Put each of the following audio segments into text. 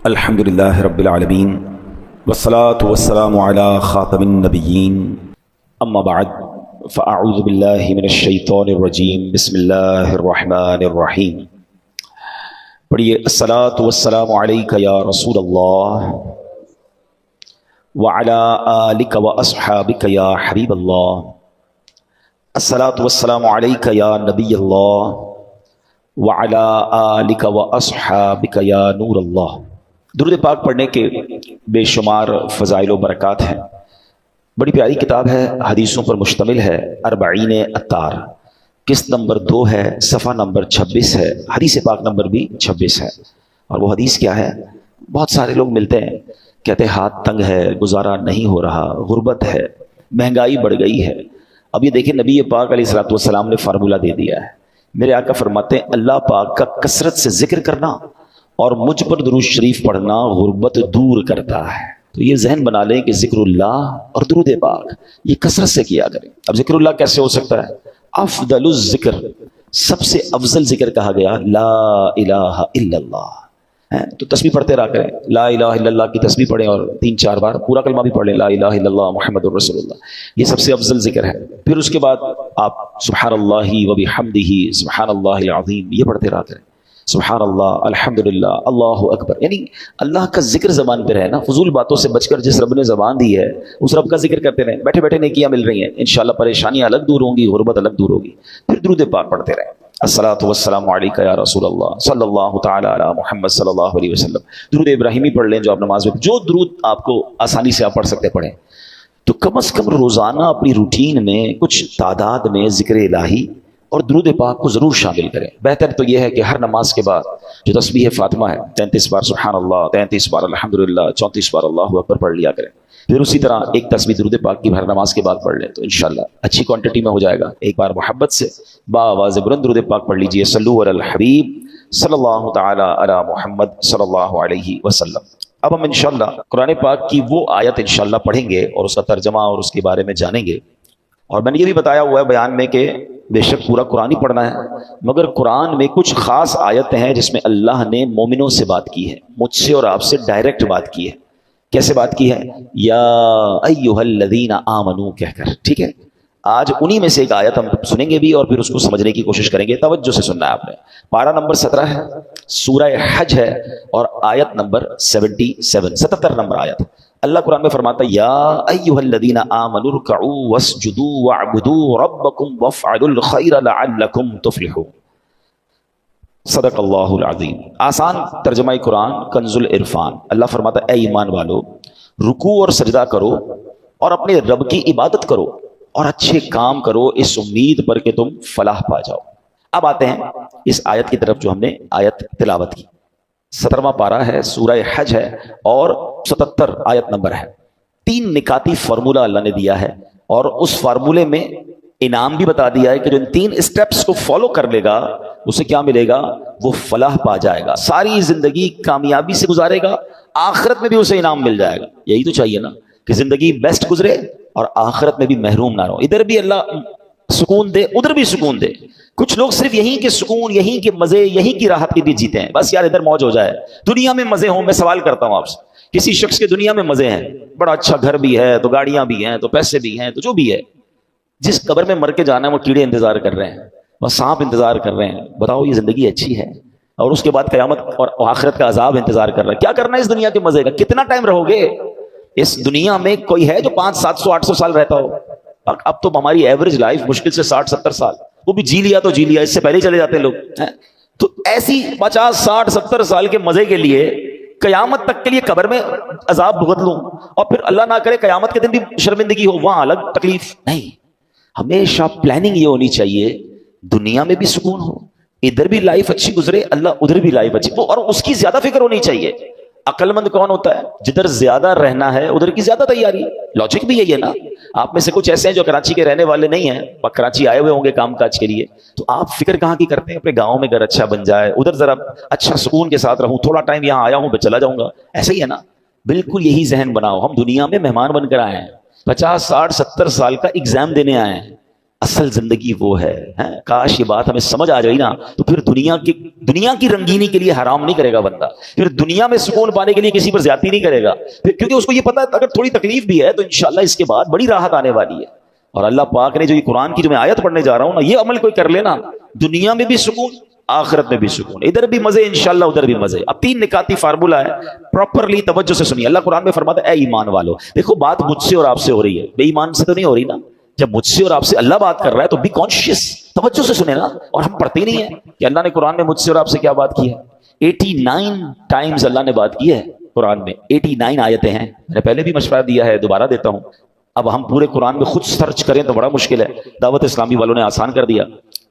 الحمدللہ رب العالمین والصلاة والسلام علی خاتم النبیین اما بعد فاعوذ باللہ من الشیطان الرجیم بسم اللہ الرحمن الرحیم. پڑھیے الصلاة والسلام علیک یا رسول اللہ وعلی آلک واصحابک یا حبیب اللہ. الصلاة والسلام علیک یا نبی اللہ وعلی آلک واصحابک یا نور اللہ. درود پاک پڑھنے کے بے شمار فضائل و برکات ہیں. بڑی پیاری کتاب ہے، حدیثوں پر مشتمل ہے. اربعین اتار قسط نمبر 2 ہے، صفحہ نمبر 26 ہے، حدیث پاک نمبر بھی 26 ہے. اور وہ حدیث کیا ہے؟ بہت سارے لوگ ملتے ہیں کہتے ہیں ہاتھ تنگ ہے، گزارا نہیں ہو رہا، غربت ہے، مہنگائی بڑھ گئی ہے. اب یہ دیکھیں نبی پاک علیہ الصلوۃ والسلام نے فارمولہ دے دیا ہے. میرے آقا فرماتے ہیں اللہ پاک کا کثرت سے ذکر کرنا اور مجھ پر درود شریف پڑھنا غربت دور کرتا ہے. تو یہ ذہن بنا لیں کہ ذکر اللہ اور درود پاک یہ کثرت سے کیا کریں. اب ذکر اللہ کیسے ہو سکتا ہے؟ افضل الذکر، سب سے افضل ذکر کہا گیا لا الہ الا اللہ. تو تسبیح پڑھتے رہا کریں، لا الہ الا اللہ کی تسبیح پڑھیں اور 3-4 بار پورا کلمہ بھی پڑھ لیں، لا الہ الا اللہ محمد الرسول اللہ. یہ سب سے افضل ذکر ہے. پھر اس کے بعد آپ سبحان اللہ وبحمدہ سبحان اللہ العظیم یہ پڑھتے رہا کریں. سبحان اللہ، الحمدللہ، اللہ اکبر. یعنی اللہ کا ذکر زبان پہ رہے نا. فضول باتوں سے بچ کر جس رب نے زبان دی ہے اس رب کا ذکر کرتے رہیں. بیٹھے بیٹھے نیکیاں مل رہی ہیں، انشاءاللہ پریشانیاں الگ دور ہوں گی، غربت الگ دور ہوگی. پھر درود پاک پڑھتے رہیں. الصلاۃ والسلام علیک یا رسول اللہ صلی اللہ تعالی علی محمد صلی اللہ علیہ وسلم. درود ابراہیمی پڑھ لیں جو آپ نماز میں، جو درود آپ کو آسانی سے آپ پڑھ سکتے پڑھیں. تو کم از کم روزانہ اپنی روٹین میں کچھ تعداد میں ذکر الہی اور درود پاک کو ضرور شامل کریں. بہتر تو یہ ہے کہ ہر نماز کے بعد جو تسبیح فاطمہ ہے 33 بار سبحان اللہ، 33 بار الحمدللہ، 34 بار اللہ اکبر پڑھ لیا کریں. پھر اسی طرح ایک تسبیح درود پاک کی ہر نماز کے بعد پڑھ لیں تو انشاءاللہ اچھی کوانٹٹی میں ہو جائے گا. ایک بار محبت سے باآواز بلند درود پاک پڑھ لیجئے. صلو علی الحبیب صلی اللہ تعالی علی محمد صلی اللہ علیہ وسلم. اب ہم انشاءاللہ قرآن پاک کی وہ آیت انشاءاللہ پڑھیں گے اور اس کا ترجمہ اور اس کے بارے میں جانیں گے. اور میں نے یہ بھی بتایا ہوا ہے بیان میں کہ بے شک پورا قرآن ہی پڑھنا ہے، مگر قرآن میں کچھ خاص آیتیں ہیں جس میں اللہ نے مومنوں سے بات کی ہے، مجھ سے اور آپ سے ڈائریکٹ بات کی ہے. کیسے بات کی ہے؟ یا ایھا الذین آمنو کہہ کر. ٹھیک ہے، آج انہی میں سے ایک آیت ہم سنیں گے بھی اور پھر اس کو سمجھنے کی کوشش کریں گے. توجہ سے سننا ہے آپ نے. پارہ نمبر 17 ہے، سورہ حج ہے اور آیت نمبر 77 نمبر آیت. اللہ قرآن میں فرماتا ہے یا ایھا الذین آمنوا ارکعوا واسجدوا واعبدوا ربکم وافعلوا الخیر لعلکم تفلحون. صدق اللہ العظیم. آسان ترجمہ قرآن کنز العرفان. اللہ فرماتا ہے اے ایمان والو، رکوع اور سجدہ کرو اور اپنے رب کی عبادت کرو اور اچھے کام کرو اس امید پر کہ تم فلاح پا جاؤ. اب آتے ہیں اس آیت کی طرف جو ہم نے آیت تلاوت کی. 17واں پارہ ہے، سورہ حج ہے اور 77 آیت نمبر ہے. 3 نکاتی فارمولہ اللہ نے دیا ہے اور اس فارمولے میں انعام بھی بتا دیا ہے کہ جو ان 3 اسٹیپس کو فالو کر لے گا اسے کیا ملے گا؟ وہ فلاح پا جائے گا، ساری زندگی کامیابی سے گزارے گا، آخرت میں بھی اسے انعام مل جائے گا. یہی تو چاہیے نا کہ زندگی بیسٹ گزرے اور آخرت میں بھی محروم نہ رہو. ادھر بھی اللہ سکون دے، ادھر بھی سکون دے. کچھ لوگ صرف یہیں کے سکون، یہیں کے مزے، یہیں کی راحت کے لیے جیتے ہیں. بس یار ادھر موج ہو جائے، دنیا میں مزے ہوں. میں سوال کرتا ہوں آپ سے، کسی شخص کے دنیا میں مزے ہیں، بڑا اچھا گھر بھی ہے، تو گاڑیاں بھی ہیں، تو پیسے بھی ہیں، تو جو بھی ہے، جس قبر میں مر کے جانا ہے وہ کیڑے انتظار کر رہے ہیں، وہ سانپ انتظار کر رہے ہیں. بتاؤ یہ زندگی اچھی ہے؟ اور اس کے بعد قیامت اور آخرت کا عذاب انتظار کر رہا ہے. کیا کرنا ہے اس دنیا کے مزے کا؟ کتنا ٹائم رہو گے اس دنیا میں؟ کوئی ہے جو 500 700 800 سال رہتا ہو؟ اب تو ہماری ایوریج لائف مشکل سے 60 70 سال، وہ بھی جی لیا تو جی لیا، اس سے پہلے چلے جاتے ہیں لوگ. تو ایسی 50 60 70 سال کے مزے کے لیے قیامت تک کے لیے قبر میں عذاب بھگت لوں اور پھر اللہ نہ کرے قیامت کے دن بھی شرمندگی ہو، وہاں الگ تکلیف. نہیں، ہمیشہ پلاننگ یہ ہونی چاہیے دنیا میں بھی سکون ہو، ادھر بھی لائف اچھی گزرے، اللہ ادھر بھی لائف اچھی، اور اس کی زیادہ فکر ہونی چاہیے. عقل مند کون ہوتا ہے؟ جدھر زیادہ رہنا ہے ادھر کی زیادہ تیاری. لاجک بھی یہی ہے نا. آپ میں سے کچھ ایسے ہیں جو کراچی کے رہنے والے نہیں ہیں، کراچی آئے ہوئے ہوں گے کام کاج کے لیے، تو آپ فکر کہاں کی کرتے ہیں؟ اپنے گاؤں میں گھر اچھا بن جائے، ادھر ذرا اچھا سکون کے ساتھ رہوں، تھوڑا ٹائم یہاں آیا ہوں پھر چلا جاؤں گا. ایسا ہی ہے نا. بالکل یہی ذہن بناؤ. ہم دنیا میں مہمان بن کر آئے ہیں، 50 60 70 سال کا ایگزام دینے آئے ہیں. اصل زندگی وہ ہے. کاش یہ بات ہمیں سمجھ آ جائے نا تو پھر دنیا کی رنگینی کے لیے حرام نہیں کرے گا بندہ, پھر دنیا میں سکون پانے کے لیے کسی پر زیادتی نہیں کرے گا, پھر کیونکہ اس کو یہ پتا ہے اگر تھوڑی تکلیف بھی ہے تو انشاءاللہ اس کے بعد بڑی راحت آنے والی ہے. اور اللہ پاک نے جو یہ قرآن کی جو میں آیت پڑھنے جا رہا ہوں نا, یہ عمل کوئی کر لینا, دنیا میں بھی سکون, آخرت میں بھی سکون, ادھر بھی مزے انشاءاللہ ادھر بھی مزے. اب 3 نکاتی فارمولا ہے, پراپرلی توجہ سے سنیے. اللہ قرآن میں فرماتا ہے اے ایمان والو. دیکھو بات مجھ سے اور آپ سے ہو رہی ہے, بے ایمان سے تو نہیں ہو رہی نا. جب مجھ سے اور آپ سے اللہ بات کر رہا ہے تو بی کانشیس, توجہ سے سنیں نا. اور ہم پڑھتے ہی نہیں ہیں کہ اللہ نے قرآن میں مجھ سے اور آپ سے کیا بات کی ہے. 89 ٹائمز اللہ نے بات کی ہے قرآن میں, 89 آیتیں ہیں. میں نے پہلے بھی مشورہ دیا ہے, دوبارہ دیتا ہوں. اب ہم پورے قرآن میں خود سرچ کریں تو بڑا مشکل ہے. دعوت اسلامی والوں نے آسان کر دیا,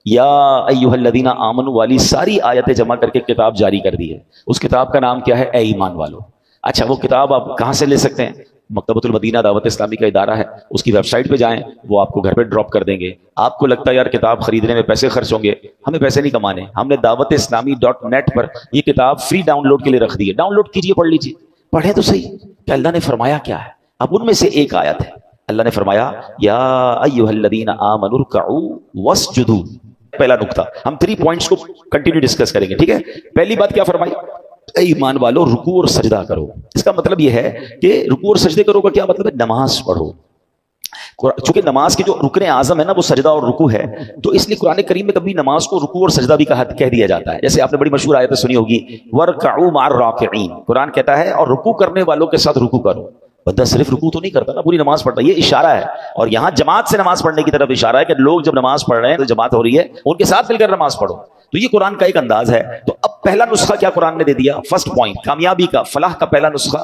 یا ایھا الذین آمنوا والی ساری آیتیں جمع کر کے کتاب جاری کر دی ہے. اس کتاب کا نام کیا ہے؟ اے ایمان والو. اچھا وہ کتاب آپ کہاں سے لے سکتے ہیں؟ مکتبۃ المدینہ دعوت اسلامی کا ادارہ ہے, اس کی ویب سائٹ پہ جائیں, وہ آپ کو گھر پہ ڈراپ کر دیں گے. آپ کو لگتا ہے یار کتاب خریدنے میں پیسے خرچ ہوں گے, ہمیں پیسے نہیں کمانے, ہم نے دعوت اسلامی .net پر یہ کتاب فری ڈاؤن لوڈ کے لیے رکھ دی ہے. ڈاؤن لوڈ کیجیے, پڑھ لیجیے, پڑھیں تو صحیح کہ اللہ نے فرمایا کیا ہے. اب ان میں سے ایک آیت ہے, اللہ نے فرمایا یا ایھا الذین آمنوا ارکعوا واسجدوا. پہلا نقطہ, ہم 3 پوائنٹس کو کنٹینیو ڈسکس کریں گے, ٹھیک ہے. پہلی بات کیا فرمائی؟ اے ایمان والو رکوع اور سجدہ کرو. اس کا مطلب یہ ہے کہ رکوع اور سجدے کرو کا کیا مطلب ہے؟ نماز پڑھو. چونکہ نماز کے جو رکن اعظم ہے نا وہ سجدہ اور رکوع ہے, تو اس لیے قرآن کریم میں کبھی نماز کو رکوع اور سجدہ بھی کہہ دیا جاتا ہے. جیسے آپ نے بڑی مشہور آیت سنی ہوگی, وَارْكَعُوا مَعَ الرَّاكِعِينَ. قرآن کہتا ہے اور رکوع کرنے والوں کے ساتھ رکوع کرو. بندہ صرف رکوع تو نہیں کرتا نا, پوری نماز پڑھتا ہے. یہ اشارہ ہے, اور یہاں جماعت سے نماز پڑھنے کی طرف اشارہ ہے کہ لوگ جب نماز پڑھ رہے ہیں تو جماعت ہو رہی ہے, ان کے ساتھ مل کر نماز پڑھو. تو یہ قرآن کا ایک انداز ہے. تو اب پہلا نسخہ کیا قرآن نے دے دیا؟ فرسٹ پوائنٹ, کامیابی کا, فلاح کا پہلا نسخہ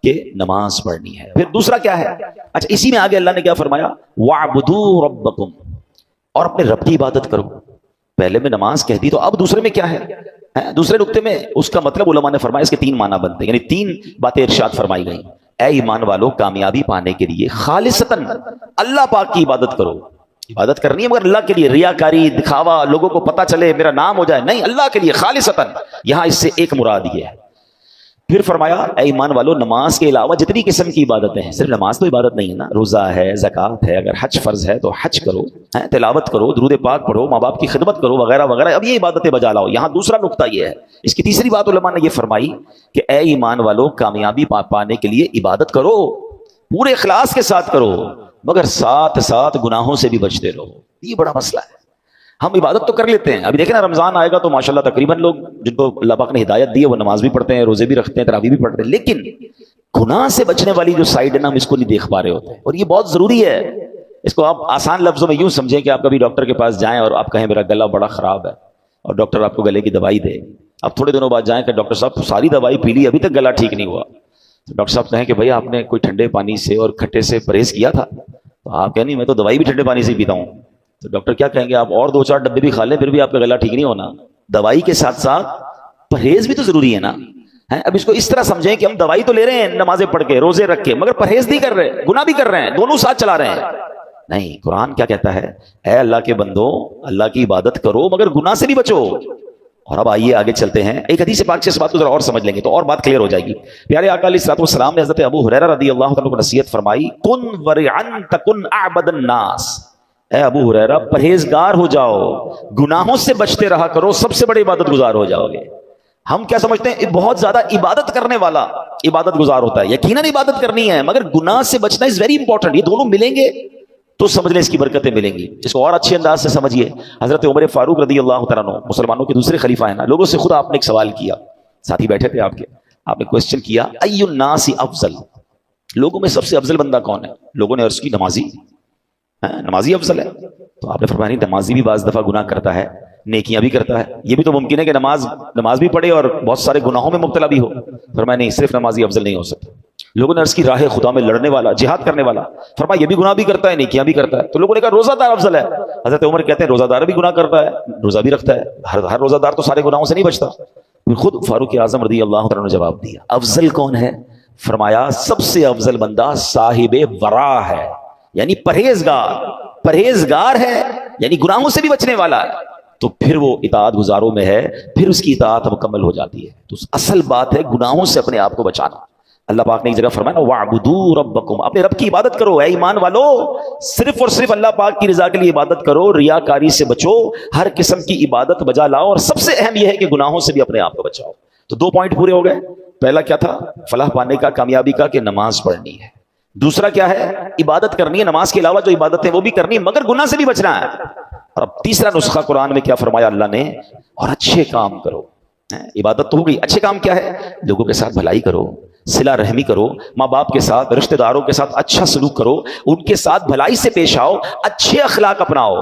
کہ نماز پڑھنی ہے. پھر دوسرا کیا ہے؟ اچھا اسی میں آگے اللہ نے کیا فرمایا؟ وَاعْبُدُوا رَبَّكُمْ, اور اپنے رب کی عبادت کرو. پہلے میں نماز کہہ دی, تو اب دوسرے میں کیا ہے؟ دوسرے نقطے میں اس کا مطلب علماء نے فرمایا اس کے 3 معنی بنتے ہیں, یعنی 3 باتیں ارشاد فرمائی گئی. اے ایمان والو کامیابی پانے کے لیے خالصتاً اللہ پاک کی عبادت کرو. عبادت کرنی ہے مگر اللہ کے لیے, ریاکاری, دکھاوا, لوگوں کو پتہ چلے میرا نام ہو جائے, نہیں, اللہ کے لیے خالصتاً. یہاں اس سے ایک مراد یہ ہے. پھر فرمایا اے ایمان والو نماز کے علاوہ جتنی قسم کی عبادتیں ہیں, صرف نماز تو عبادت نہیں ہے نا, روزہ ہے, زکوٰۃ ہے, اگر حج فرض ہے تو حج کرو, تلاوت کرو, درود پاک پڑھو, ماں باپ کی خدمت کرو, وغیرہ وغیرہ. اب یہ عبادتیں بجا لاؤ. یہاں دوسرا نقطہ یہ ہے, اس کی تیسری بات علماء نے یہ فرمائی کہ اے ایمان والو کامیابی پانے کے لیے عبادت کرو, پورے اخلاص کے ساتھ کرو, مگر ساتھ ساتھ گناہوں سے بھی بچتے رہو. یہ بڑا مسئلہ ہے. ہم عبادت تو کر لیتے ہیں, ابھی دیکھیں نا رمضان آئے گا تو ماشاءاللہ تقریباً لوگ جن کو اللہ پاک نے ہدایت دی ہے وہ نماز بھی پڑھتے ہیں, روزے بھی رکھتے ہیں, تراویح بھی پڑھتے ہیں, لیکن گناہ سے بچنے والی جو سائیڈ ہے نا ہم اس کو نہیں دیکھ پا رہے ہوتے, اور یہ بہت ضروری ہے. اس کو آپ آسان لفظوں میں یوں سمجھیں کہ آپ کبھی ڈاکٹر کے پاس جائیں اور آپ کہیں میرا گلا بڑا خراب ہے, اور ڈاکٹر آپ کو گلے کی دوائی دے. اب تھوڑے دنوں بعد جائیں کہ ڈاکٹر صاحب ساری دوائی پی لی, ابھی تک گلا ٹھیک نہیں ہوا. تو ڈاکٹر صاحب کہیں کہ بھائی آپ نے کوئی ٹھنڈے پانی سے اور کھٹے سے پرہیز کیا تھا؟ تو آپ کہیں نہیں, میں تو دوائی بھی ٹھنڈے پانی سے ہی پیتا ہوں. تو ڈاکٹر کیا کہیں گے, آپ اور 2-4 ڈبے بھی کھا لیں پھر بھی آپ کا گلا ٹھیک نہیں ہونا. دوائی کے ساتھ ساتھ پرہیز بھی تو ضروری ہے نا. اب اس کو اس طرح سمجھیں کہ ہم دوائی تو لے رہے ہیں نمازیں پڑھ کے, روزے رکھ کے, مگر پرہیز نہیں کر رہے, گناہ بھی کر رہے ہیں, دونوں ساتھ چلا رہے ہیں. نہیں, قرآن کیا کہتا ہے؟ اے اللہ کے بندو اللہ کی عبادت کرو مگر گناہ سے بھی بچو. اور اب آئیے آگے چلتے ہیں, ایک حدیث پاک سے اس بات کو ذرا اور سمجھ لیں گے تو اور بات کلیئر ہو جائے گی. پیارے آقا علیہ الصلوۃ والسلام نے حضرت ابو ہریرہ رضی اللہ عنہ کو نصیحت فرمائی, کن ورعن تکن اعبد الناس. اے ابو ہریرہ پرہیزگار ہو جاؤ, گناہوں سے بچتے رہا کرو, سب سے بڑے عبادت گزار ہو جاؤ گے. ہم کیا سمجھتے ہیں بہت زیادہ عبادت کرنے والا عبادت گزار ہوتا ہے, یقیناً عبادت کرنی ہے مگر گناہ سے بچنا از ویری امپورٹنٹ. یہ دونوں ملیں گے تو سمجھ لیں اس کی برکتیں ملیں گی. اس کو اور اچھے انداز سے سمجھیے. حضرت عمر فاروق رضی اللہ تعالیٰ عنہ مسلمانوں کے دوسرے خلیفہ ہیں نا, لوگوں سے خود آپ نے ایک سوال کیا, ساتھی بیٹھے تھے آپ کے, آپ نے کوسچن کیا ای الناس افضل, لوگوں میں سب سے افضل بندہ کون ہے؟ لوگوں نے عرض کی نمازی. نمازی افضل ہے. تو آپ نے فرمایا نہیں, نمازی بھی بعض دفعہ گناہ کرتا ہے, نیکیاں بھی کرتا ہے, یہ بھی تو ممکن ہے کہ نماز بھی پڑھے اور بہت سارے گناہوں میں مبتلا بھی ہو. فرمایا نہیں, صرف نمازی افضل نہیں ہو سکتا. لوگوں نے عرض کی راہ خدا میں لڑنے والا, جہاد کرنے والا. فرمایا یہ بھی گناہ بھی کرتا ہے, نیکیاں بھی کرتا ہے. تو لوگوں نے کہا روزہ دار افضل ہے. حضرت عمر کہتے ہیں روزہ دار بھی گناہ کرتا ہے, روزہ بھی رکھتا ہے, ہر روزہ دار تو سارے گناہوں سے نہیں بچتا. خود فاروق اعظم رضی اللہ عنہ نے جواب دیا, افضل کون ہے؟ فرمایا سب سے افضل بندہ صاحب ورع ہے, یعنی پرہیزگار ہے, یعنی گناہوں سے بھی بچنے والا ہے. تو پھر وہ اطاعت گزاروں میں ہے, پھر اس کی اطاعت مکمل ہو جاتی ہے. تو اصل بات ہے گناہوں سے اپنے آپ کو بچانا. اللہ پاک نے ایک جگہ فرمایا نا وَاعْبُدُوا رَبَّكُمْ، اپنے رب کی عبادت کرو اے ایمان والو، صرف اور صرف اللہ پاک کی رضا کے لیے عبادت کرو، ریاکاری سے بچو، ہر قسم کی عبادت بجا لاؤ، اور سب سے اہم یہ ہے کہ گناہوں سے بھی اپنے آپ کو بچاؤ۔ تو 2 پوائنٹ پورے ہو گئے۔ پہلا کیا تھا؟ فلاح پانے کا، کامیابی کا، کہ نماز پڑھنی ہے۔ دوسرا کیا ہے؟ عبادت کرنی ہے، نماز کے علاوہ جو عبادت ہے وہ بھی کرنی ہے، مگر گناہ سے بھی بچنا ہے۔ اور اب تیسرا نسخہ قرآن میں کیا فرمایا اللہ نے؟ اور اچھے کام کرو۔ عبادت تو ہو گئی، اچھے کام کیا ہے؟ لوگوں کے ساتھ بھلائی کرو، صلہ رحمی کرو، ماں باپ کے ساتھ، رشتہ داروں کے ساتھ اچھا سلوک کرو، ان کے ساتھ بھلائی سے پیش آؤ، اچھے اخلاق اپناؤ۔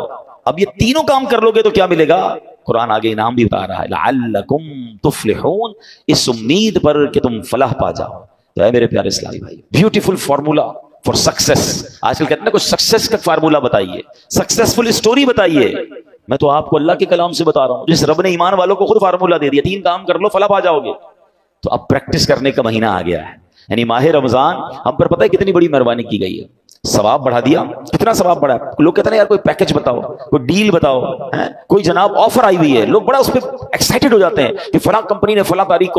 اب یہ تینوں کام کر لو گے تو کیا ملے گا؟ قرآن آگے انعام بھی بتا رہا ہے لعلکم تفلحون، اس امید پر کہ تم فلاح پا جاؤ۔ تو اے میرے پیارے اسلامی بھائی، بیوٹیفل فارمولا فار سکسیس۔ آج کل کہتے ہیں نا کچھ سکسیس کا فارمولا بتائیے، سکسیسفل اسٹوری بتائیے۔ میں تو آپ کو اللہ کے کلام سے بتا رہا ہوں، جس رب نے ایمان والوں کو خود فارمولا دے دیا، 3 کام کر لو فلاح پا جاؤ گے۔ تو اب پریکٹس کرنے کا مہینہ آ گیا ہے، یعنی ماہ رمضان ہم پر پتہ ہے کتنی بڑی مہربانی کی گئی ہے، ثواب بڑھا دیا۔ کتنا ثواب بڑھا؟ لوگ کہتے ہیں یار کوئی پیکج بتاؤ، کوئی ڈیل بتاؤ، کوئی جناب آفر آئی ہوئی ہے، لوگ بڑا اس پہ ایکسائٹڈ ہو جاتے ہیں کہ فلاں کمپنی نے فلاں تاریخ کو